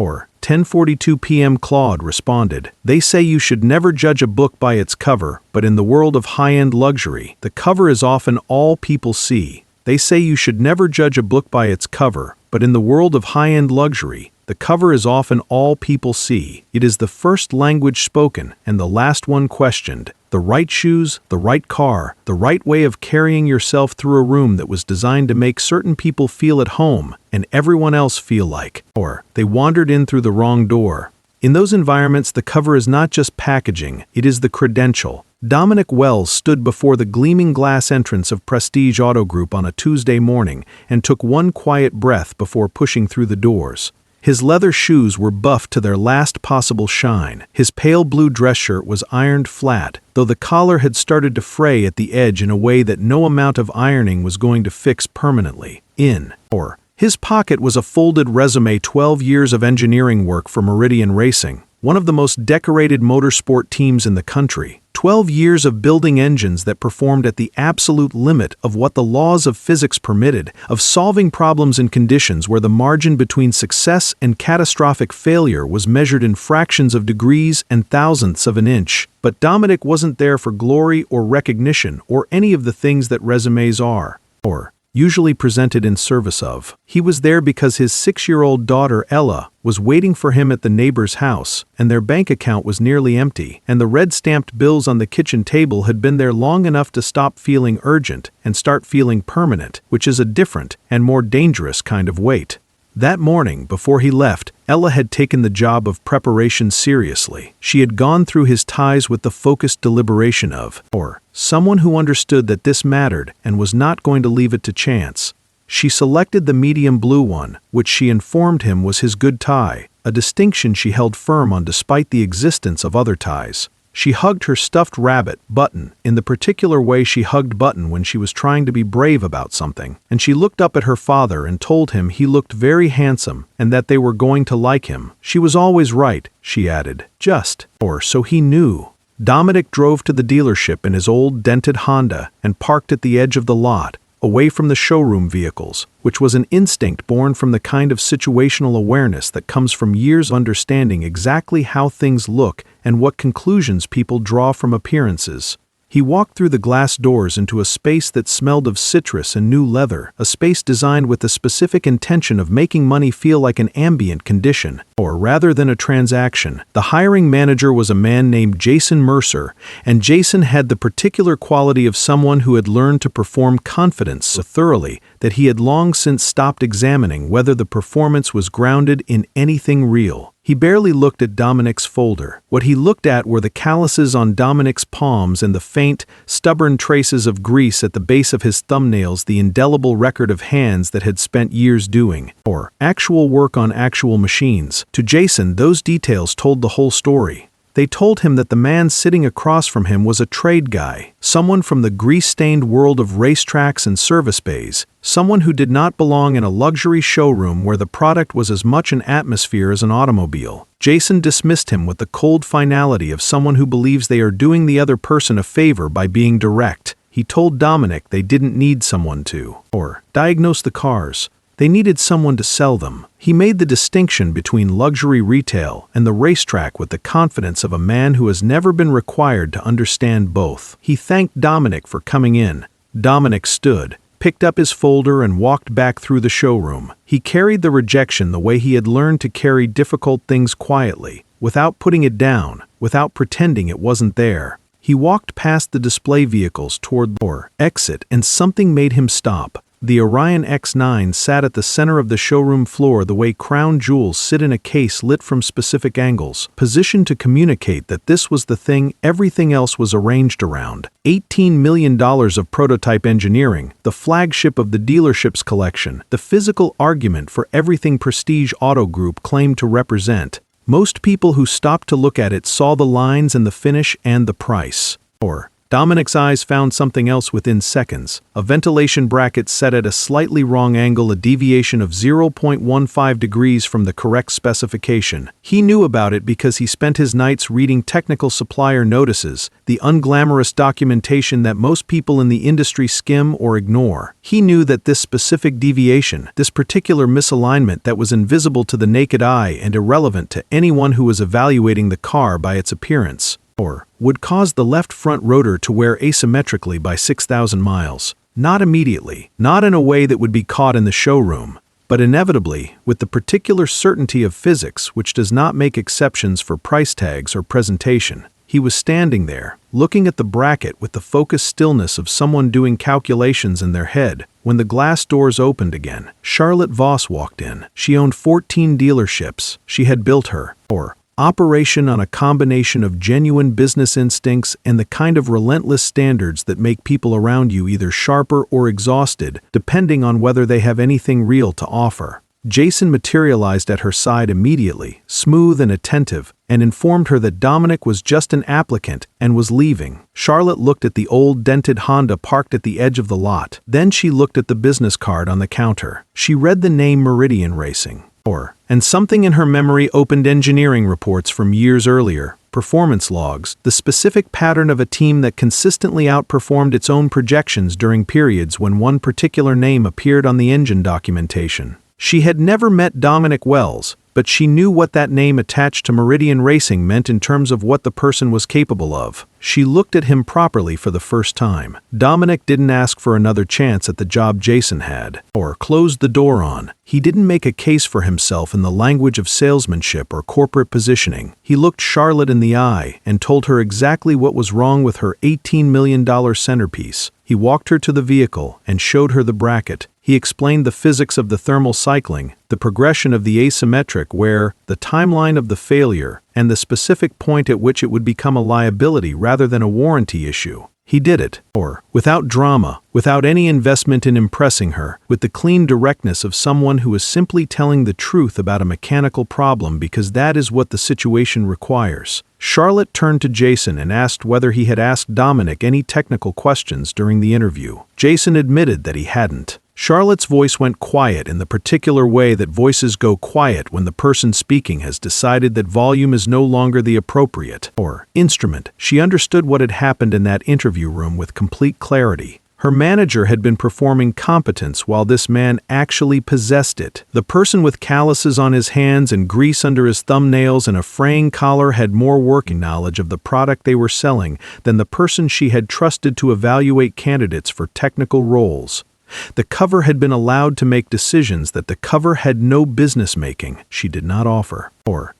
Or 10:42 p.m. Claude responded, "They say you should never judge a book by its cover, but in the world of high-end luxury, the cover is often all people see. They say you should never judge a book by its cover, but in the world of high-end luxury, the cover is often all people see. It is the first language spoken and the last one questioned. The right shoes, the right car, the right way of carrying yourself through a room that was designed to make certain people feel at home and everyone else feel like, or they wandered in through the wrong door." In those environments, the cover is not just packaging, it is the credential. Dominic Wells stood before the gleaming glass entrance of Prestige Auto Group on a Tuesday morning and took one quiet breath before pushing through the doors. His leather shoes were buffed to their last possible shine. His pale blue dress shirt was ironed flat, though the collar had started to fray at the edge in a way that no amount of ironing was going to fix permanently. His pocket was a folded resume, 12 years of engineering work for Meridian Racing, one of the most decorated motorsport teams in the country. 12 years of building engines that performed at the absolute limit of what the laws of physics permitted, of solving problems in conditions where the margin between success and catastrophic failure was measured in fractions of degrees and thousandths of an inch. But Dominic wasn't there for glory or recognition or any of the things that resumes are, or usually presented in service of. He was there because his 6-year-old daughter, Ella, was waiting for him at the neighbor's house, and their bank account was nearly empty, and the red-stamped bills on the kitchen table had been there long enough to stop feeling urgent and start feeling permanent, which is a different and more dangerous kind of weight. That morning, before he left, Ella had taken the job of preparation seriously. She had gone through his ties with the focused deliberation of, or someone who understood that this mattered and was not going to leave it to chance. She selected the medium blue one, which she informed him was his good tie, a distinction she held firm on despite the existence of other ties. She hugged her stuffed rabbit, Button, in the particular way she hugged Button when she was trying to be brave about something, and she looked up at her father and told him he looked very handsome and that they were going to like him. She was always right, she added, or so he knew. Dominic drove to the dealership in his old dented Honda and parked at the edge of the lot, away from the showroom vehicles, which was an instinct born from the kind of situational awareness that comes from years of understanding exactly how things look and what conclusions people draw from appearances. He walked through the glass doors into a space that smelled of citrus and new leather, a space designed with the specific intention of making money feel like an ambient condition, or rather than a transaction. The hiring manager was a man named Jason Mercer, and Jason had the particular quality of someone who had learned to perform confidence so thoroughly that he had long since stopped examining whether the performance was grounded in anything real. He barely looked at Dominic's folder. What he looked at were the calluses on Dominic's palms and the faint, stubborn traces of grease at the base of his thumbnails, the indelible record of hands that had spent years doing, or actual work on actual machines. To Jason, those details told the whole story. They told him that the man sitting across from him was a trade guy, someone from the grease-stained world of racetracks and service bays, someone who did not belong in a luxury showroom where the product was as much an atmosphere as an automobile. Jason dismissed him with the cold finality of someone who believes they are doing the other person a favor by being direct. He told Dominic they didn't need someone to, or diagnose the cars. They needed someone to sell them. He made the distinction between luxury retail and the racetrack with the confidence of a man who has never been required to understand both. He thanked Dominic for coming in. Dominic stood, picked up his folder and walked back through the showroom. He carried the rejection the way he had learned to carry difficult things quietly, without putting it down, without pretending it wasn't there. He walked past the display vehicles toward the exit and something made him stop. The Orion X9 sat at the center of the showroom floor the way crown jewels sit in a case lit from specific angles, positioned to communicate that this was the thing everything else was arranged around. $18 million of prototype engineering, the flagship of the dealership's collection, the physical argument for everything Prestige Auto Group claimed to represent. Most people who stopped to look at it saw the lines and the finish and the price. Or Dominic's eyes found something else within seconds, a ventilation bracket set at a slightly wrong angle, a deviation of 0.15 degrees from the correct specification. He knew about it because he spent his nights reading technical supplier notices, the unglamorous documentation that most people in the industry skim or ignore. He knew that this specific deviation, this particular misalignment that was invisible to the naked eye and irrelevant to anyone who was evaluating the car by its appearance, would cause the left front rotor to wear asymmetrically by 6,000 miles. Not immediately, not in a way that would be caught in the showroom, but inevitably, with the particular certainty of physics which does not make exceptions for price tags or presentation. He was standing there, looking at the bracket with the focused stillness of someone doing calculations in their head, when the glass doors opened again. Charlotte Voss walked in. She owned 14 dealerships. She had built her operation on a combination of genuine business instincts and the kind of relentless standards that make people around you either sharper or exhausted, depending on whether they have anything real to offer. Jason materialized at her side immediately, smooth and attentive, and informed her that Dominic was just an applicant and was leaving. Charlotte looked at the old dented Honda parked at the edge of the lot. Then she looked at the business card on the counter. She read the name Meridian Racing. And something in her memory opened engineering reports from years earlier, performance logs, the specific pattern of a team that consistently outperformed its own projections during periods when one particular name appeared on the engine documentation. She had never met Dominic Wells, but she knew what that name attached to Meridian Racing meant in terms of what the person was capable of. She looked at him properly for the first time. Dominic didn't ask for another chance at the job Jason had, or closed the door on. He didn't make a case for himself in the language of salesmanship or corporate positioning. He looked Charlotte in the eye and told her exactly what was wrong with her $18 million centerpiece. He walked her to the vehicle and showed her the bracket. He explained the physics of the thermal cycling, the progression of the asymmetric wear, the timeline of the failure, and the specific point at which it would become a liability rather than a warranty issue. He did it, without drama, without any investment in impressing her, with the clean directness of someone who is simply telling the truth about a mechanical problem because that is what the situation requires. Charlotte turned to Jason and asked whether he had asked Dominic any technical questions during the interview. Jason admitted that he hadn't. Charlotte's voice went quiet in the particular way that voices go quiet when the person speaking has decided that volume is no longer the appropriate instrument. She understood what had happened in that interview room with complete clarity. Her manager had been performing competence while this man actually possessed it. The person with calluses on his hands and grease under his thumbnails and a fraying collar had more working knowledge of the product they were selling than the person she had trusted to evaluate candidates for technical roles. The cover had been allowed to make decisions that the cover had no business making. She did not offer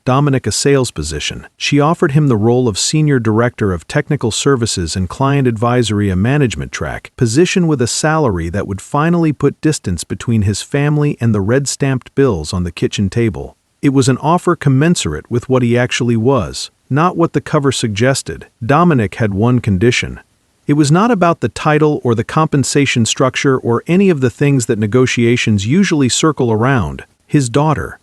Dominic a sales position. She offered him the role of Senior Director of Technical Services and Client Advisory, a management track position with a salary that would finally put distance between his family and the red-stamped bills on the kitchen table. It was an offer commensurate with what he actually was, not what the cover suggested. Dominic had one condition. It was not about the title or the compensation structure or any of the things that negotiations usually circle around. His daughter,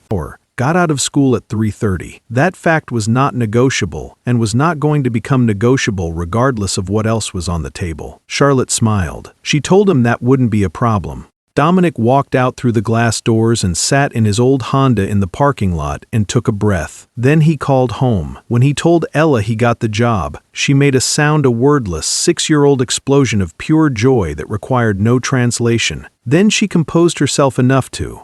got out of school at 3:30. That fact was not negotiable and was not going to become negotiable regardless of what else was on the table. Charlotte smiled. She told him that wouldn't be a problem. Dominic walked out through the glass doors and sat in his old Honda in the parking lot and took a breath. Then he called home. When he told Ella he got the job, she made a wordless 6-year-old explosion of pure joy that required no translation. Then she composed herself enough to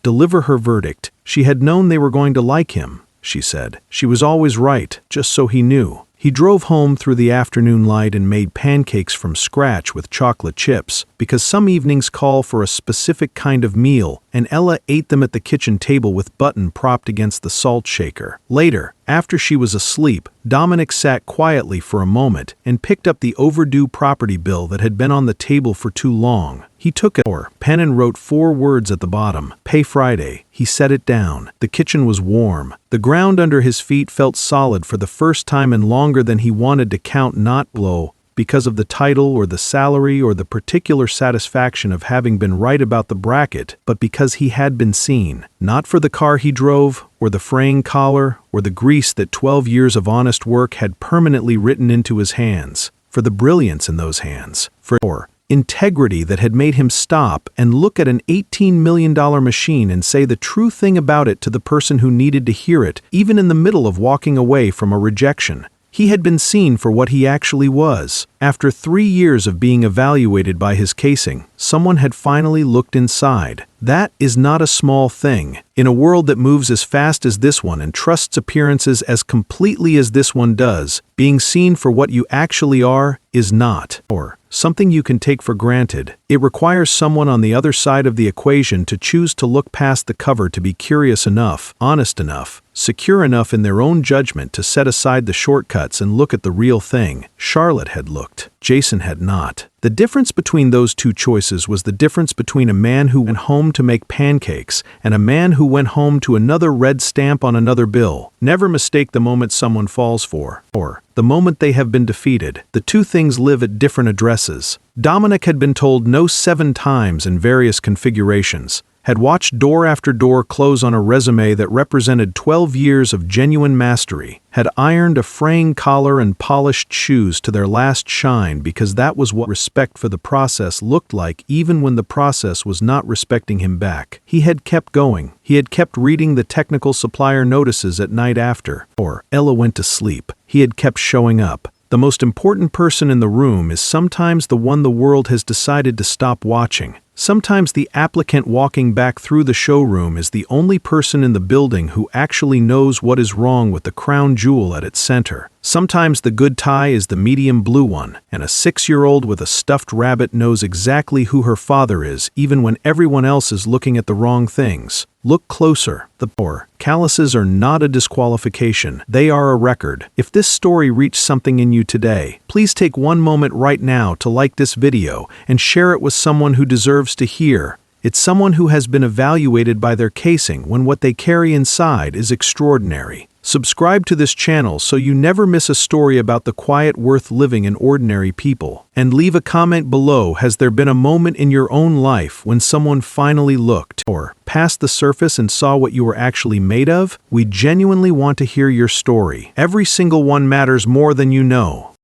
deliver her verdict. She had known they were going to like him, she said. She was always right, just so he knew. He drove home through the afternoon light and made pancakes from scratch with chocolate chips, because some evenings call for a specific kind of meal, and Ella ate them at the kitchen table with Button propped against the salt shaker. Later, after she was asleep, Dominic sat quietly for a moment and picked up the overdue property bill that had been on the table for too long. He took a pen and wrote 4 words at the bottom. Pay Friday. He set it down. The kitchen was warm. The ground under his feet felt solid for the first time in longer than he wanted to count, not blow, because of the title or the salary or the particular satisfaction of having been right about the bracket, but because he had been seen, not for the car he drove, or the fraying collar, or the grease that 12 years of honest work had permanently written into his hands. for the brilliance in those hands, for integrity that had made him stop and look at an $18 million machine and say the true thing about it to the person who needed to hear it, even in the middle of walking away from a rejection. He had been seen for what he actually was. After 3 years of being evaluated by his casing, someone had finally looked inside. That is not a small thing. In a world that moves as fast as this one and trusts appearances as completely as this one does, being seen for what you actually are is not, or something you can take for granted. It requires someone on the other side of the equation to choose to look past the cover, to be curious enough, honest enough, secure enough in their own judgment to set aside the shortcuts and look at the real thing. Charlotte had looked. Jason had not. The difference between those two choices was the difference between a man who went home to make pancakes and a man who went home to another red stamp on another bill. Never mistake the moment someone falls for, or the moment they have been defeated. The two things live at different addresses. Dominic had been told no 7 times in various configurations, had watched door after door close on a resume that represented 12 years of genuine mastery, had ironed a fraying collar and polished shoes to their last shine because that was what respect for the process looked like, even when the process was not respecting him back. He had kept going. He had kept reading the technical supplier notices at night after, or Ella went to sleep. He had kept showing up. The most important person in the room is sometimes the one the world has decided to stop watching. Sometimes the applicant walking back through the showroom is the only person in the building who actually knows what is wrong with the crown jewel at its center. Sometimes the good tie is the medium blue one, and a 6-year-old with a stuffed rabbit knows exactly who her father is, even when everyone else is looking at the wrong things. Look closer. The poor calluses are not a disqualification. They are a record. If this story reached something in you today, please take one moment right now to like this video and share it with someone who deserves to hear. It's someone who has been evaluated by their casing when what they carry inside is extraordinary. Subscribe to this channel so you never miss a story about the quiet worth living in ordinary people. And leave a comment below. Has there been a moment in your own life when someone finally looked or past the surface and saw what you were actually made of? We genuinely want to hear your story. Every single one matters more than you know.